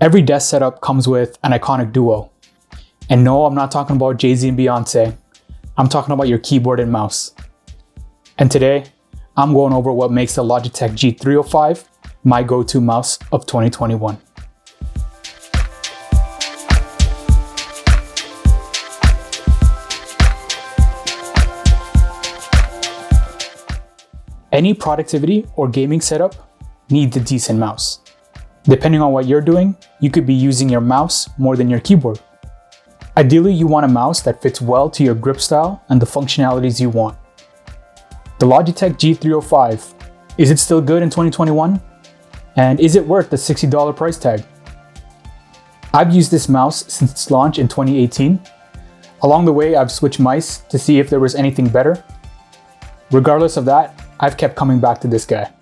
Every desk setup comes with an iconic duo. And no, I'm not talking about Jay-Z and Beyonce. I'm talking about your keyboard and mouse. And today, I'm going over what makes the Logitech G305 my go-to mouse of 2021. Any productivity or gaming setup needs a decent mouse. Depending on what you're doing, you could be using your mouse more than your keyboard. Ideally, you want a mouse that fits well to your grip style and the functionalities you want. The Logitech G305, is it still good in 2021? And is it worth the $60 price tag? I've used this mouse since its launch in 2018. Along the way, I've switched mice to see if there was anything better. Regardless of that, I've kept coming back to this guy.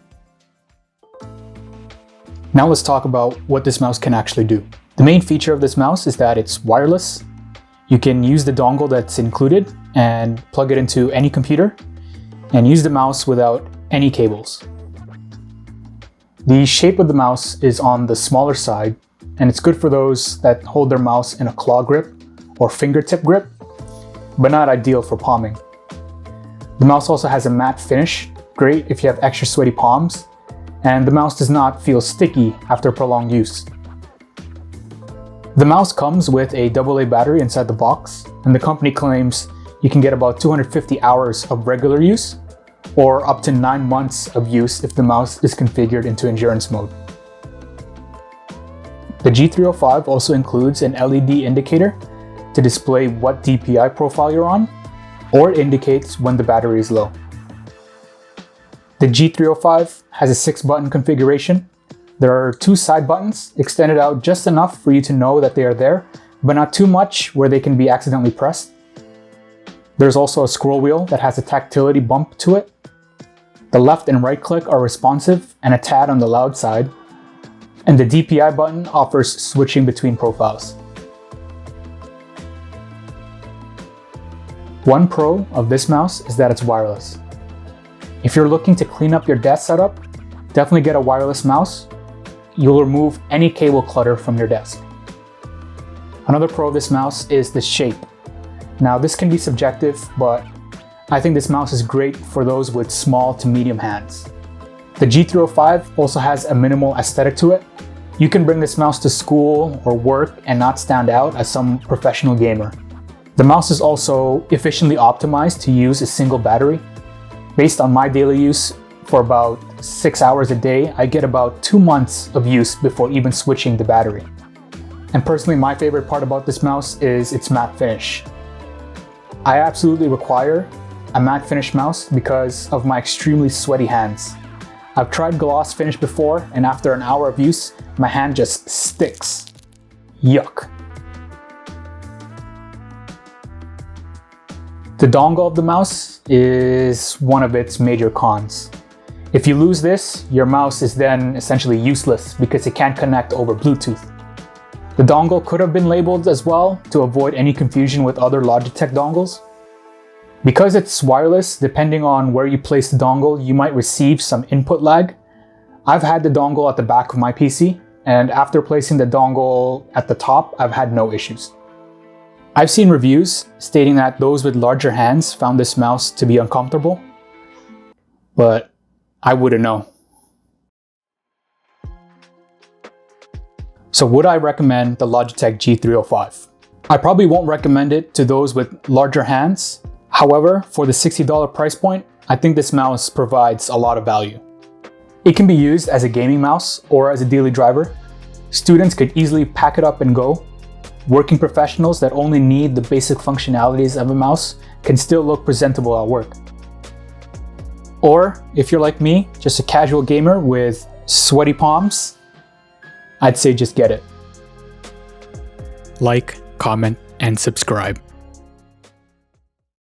Now let's talk about what this mouse can actually do. The main feature of this mouse is that it's wireless. You can use the dongle that's included and plug it into any computer and use the mouse without any cables. The shape of the mouse is on the smaller side, and it's good for those that hold their mouse in a claw grip or fingertip grip, but not ideal for palming. The mouse also has a matte finish, great if you have extra sweaty palms, and the mouse does not feel sticky after prolonged use. The mouse comes with a AA battery inside the box, and the company claims you can get about 250 hours of regular use, or up to 9 months of use if the mouse is configured into endurance mode. The G305 also includes an LED indicator to display what DPI profile you're on, or it indicates when the battery is low. The G305 has a 6-button configuration. There are 2 side buttons extended out just enough for you to know that they are there, but not too much where they can be accidentally pressed. There's also a scroll wheel that has a tactility bump to it. The left and right click are responsive and a tad on the loud side. And the DPI button offers switching between profiles. One pro of this mouse is that it's wireless. If you're looking to clean up your desk setup, definitely get a wireless mouse. You'll remove any cable clutter from your desk. Another pro of this mouse is the shape. Now this can be subjective, but I think this mouse is great for those with small to medium hands. The G305 also has a minimal aesthetic to it. You can bring this mouse to school or work and not stand out as some professional gamer. The mouse is also efficiently optimized to use a single battery. Based on my daily use, for about 6 hours a day, I get about 2 months of use before even switching the battery. And personally, my favorite part about this mouse is its matte finish. I absolutely require a matte finish mouse because of my extremely sweaty hands. I've tried gloss finish before, and after an hour of use, my hand just sticks. Yuck. The dongle of the mouse is one of its major cons. If you lose this, your mouse is then essentially useless because it can't connect over Bluetooth. The dongle could have been labeled as well to avoid any confusion with other Logitech dongles. Because it's wireless, depending on where you place the dongle, you might receive some input lag. I've had the dongle at the back of my PC, and after placing the dongle at the top, I've had no issues. I've seen reviews stating that those with larger hands found this mouse to be uncomfortable, but I wouldn't know. So would I recommend the Logitech G305? I probably won't recommend it to those with larger hands. However, for the $60 price point, I think this mouse provides a lot of value. It can be used as a gaming mouse or as a daily driver. Students could easily pack it up and go. Working professionals that only need the basic functionalities of a mouse can still look presentable at work. Or if you're like me, just a casual gamer with sweaty palms, I'd say just get it. Like, comment, and subscribe.